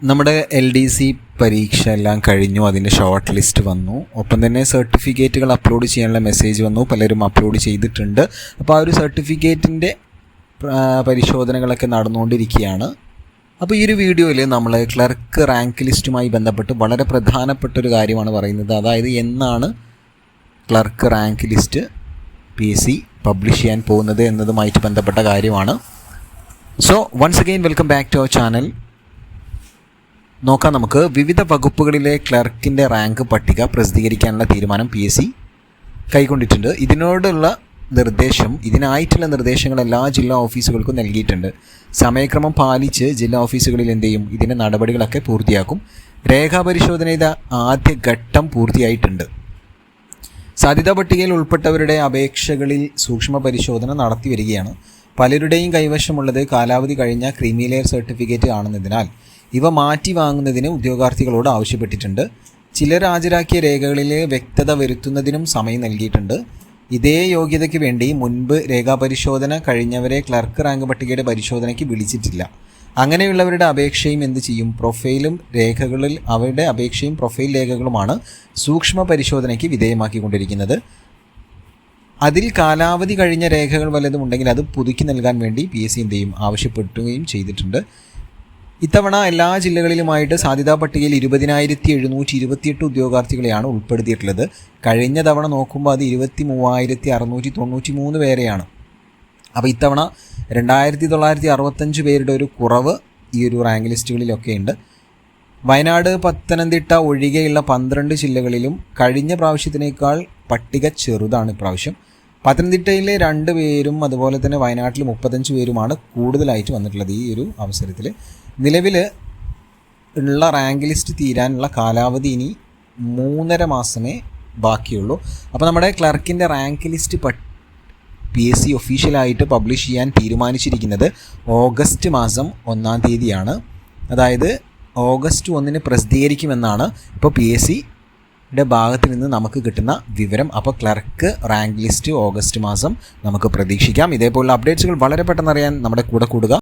നമ്മുടെ LDC പരീക്ഷ എല്ലാം കഴിഞ്ഞു. അതിൻ്റെ ഷോർട്ട് ലിസ്റ്റ് വന്നു. ഒപ്പം തന്നെ സർട്ടിഫിക്കറ്റുകൾ അപ്ലോഡ് ചെയ്യാനുള്ള മെസ്സേജ് വന്നു. പലരും അപ്ലോഡ് ചെയ്തിട്ടുണ്ട്. അപ്പോൾ ആ ഒരു സർട്ടിഫിക്കറ്റിൻ്റെ പരിശോധനകളൊക്കെ നടന്നുകൊണ്ടിരിക്കുകയാണ്. അപ്പോൾ ഈ ഒരു വീഡിയോയിൽ നമ്മൾ ക്ലർക്ക് റാങ്ക് ലിസ്റ്റുമായി ബന്ധപ്പെട്ട് വളരെ പ്രധാനപ്പെട്ടൊരു കാര്യമാണ് പറയുന്നത്. അതായത് എന്നാണ് clerk rank list PSC publish ചെയ്യാൻ പോകുന്നത് എന്നതുമായിട്ട് ബന്ധപ്പെട്ട കാര്യമാണ്. So once again welcome back to our channel. നോക്കാം നമുക്ക്. വിവിധ വകുപ്പുകളിലെ ക്ലർക്കിൻ്റെ റാങ്ക് പട്ടിക പ്രസിദ്ധീകരിക്കാനുള്ള തീരുമാനം PSC കൈക്കൊണ്ടിട്ടുണ്ട്. ഇതിനായിട്ടുള്ള നിർദ്ദേശങ്ങൾ എല്ലാ ജില്ലാ ഓഫീസുകൾക്കും നൽകിയിട്ടുണ്ട്. സമയക്രമം പാലിച്ച് ജില്ലാ ഓഫീസുകളിൽ എന്ത് ചെയ്യും, ഇതിൻ്റെ നടപടികളൊക്കെ പൂർത്തിയാക്കും. രേഖാപരിശോധനയുടെ ആദ്യ ഘട്ടം പൂർത്തിയായിട്ടുണ്ട്. സാധ്യതാ പട്ടികയിൽ ഉൾപ്പെട്ടവരുടെ അപേക്ഷകളിൽ സൂക്ഷ്മ പരിശോധന നടത്തി വരികയാണ്. പലരുടെയും കൈവശമുള്ളത് കാലാവധി കഴിഞ്ഞ ക്രീമി ലെയർ സർട്ടിഫിക്കറ്റ് ആണെന്നതിനാൽ ഇവ മാറ്റി വാങ്ങുന്നതിന് ഉദ്യോഗാർത്ഥികളോട് ആവശ്യപ്പെട്ടിട്ടുണ്ട്. ചിലർ ഹാജരാക്കിയ രേഖകളിൽ വ്യക്തത വരുത്തുന്നതിനും സമയം നൽകിയിട്ടുണ്ട്. ഇതേ യോഗ്യതയ്ക്ക് വേണ്ടി മുൻപ് രേഖാപരിശോധന കഴിഞ്ഞവരെ ക്ലർക്ക് റാങ്ക് പട്ടികയുടെ പരിശോധനയ്ക്ക് വിളിച്ചിട്ടില്ല. അങ്ങനെയുള്ളവരുടെ അപേക്ഷയും എന്ത് ചെയ്യും, പ്രൊഫൈലും രേഖകളിൽ അവരുടെ അപേക്ഷയും പ്രൊഫൈൽ രേഖകളുമാണ് സൂക്ഷ്മ പരിശോധനയ്ക്ക് വിധേയമാക്കിക്കൊണ്ടിരിക്കുന്നത്. അതിൽ കാലാവധി കഴിഞ്ഞ രേഖകൾ വല്ലതും ഉണ്ടെങ്കിൽ അത് പുതുക്കി നൽകാൻ വേണ്ടി PSC എന്ത് ചെയ്യും, ആവശ്യപ്പെടുകയും ചെയ്തിട്ടുണ്ട്. ഇത്തവണ എല്ലാ ജില്ലകളിലുമായിട്ട് സാധ്യതാ പട്ടികയിൽ 20,728 ഉദ്യോഗാർത്ഥികളെയാണ് ഉൾപ്പെടുത്തിയിട്ടുള്ളത്. കഴിഞ്ഞ തവണ നോക്കുമ്പോൾ അത് 23,693 പേരെയാണ്. അപ്പോൾ ഇത്തവണ 2,965 പേരുടെ ഒരു കുറവ് ഈ ഒരു റാങ്ക് ലിസ്റ്റുകളിലൊക്കെ ഉണ്ട്. വയനാട്, പത്തനംതിട്ട ഒഴികെയുള്ള 12 ജില്ലകളിലും കഴിഞ്ഞ പ്രാവശ്യത്തിനേക്കാൾ പട്ടിക ചെറുതാണ് ഇപ്രാവശ്യം. പത്തനംതിട്ടയിലെ 2 പേരും അതുപോലെ തന്നെ വയനാട്ടിൽ 35 പേരുമാണ് കൂടുതലായിട്ട് വന്നിട്ടുള്ളത്. ഈ ഒരു അവസരത്തിൽ നിലവിൽ ഉള്ള റാങ്ക് ലിസ്റ്റ് തീരാനുള്ള കാലാവധി ഇനി 3.5 മാസമേ ബാക്കിയുള്ളൂ. അപ്പോൾ നമ്മുടെ ക്ലർക്കിൻ്റെ റാങ്ക് ലിസ്റ്റ് PSC ഒഫീഷ്യലായിട്ട് പബ്ലിഷ് ചെയ്യാൻ തീരുമാനിച്ചിരിക്കുന്നത് ഓഗസ്റ്റ് മാസം 1-ാം തീയതിയാണ്. അതായത് ഓഗസ്റ്റ് 1-ന് പ്രസിദ്ധീകരിക്കുമെന്നാണ് ഇപ്പോൾ PSCയുടെ ഭാഗത്ത് നിന്ന് നമുക്ക് കിട്ടുന്ന വിവരം. അപ്പോൾ ക്ലർക്ക് റാങ്ക് ലിസ്റ്റ് ഓഗസ്റ്റ് മാസം നമുക്ക് പ്രതീക്ഷിക്കാം. ഇതേപോലുള്ള അപ്ഡേറ്റ്സുകൾ വളരെ പെട്ടെന്ന് അറിയാൻ നമ്മുടെ കൂടെ കൂടുക.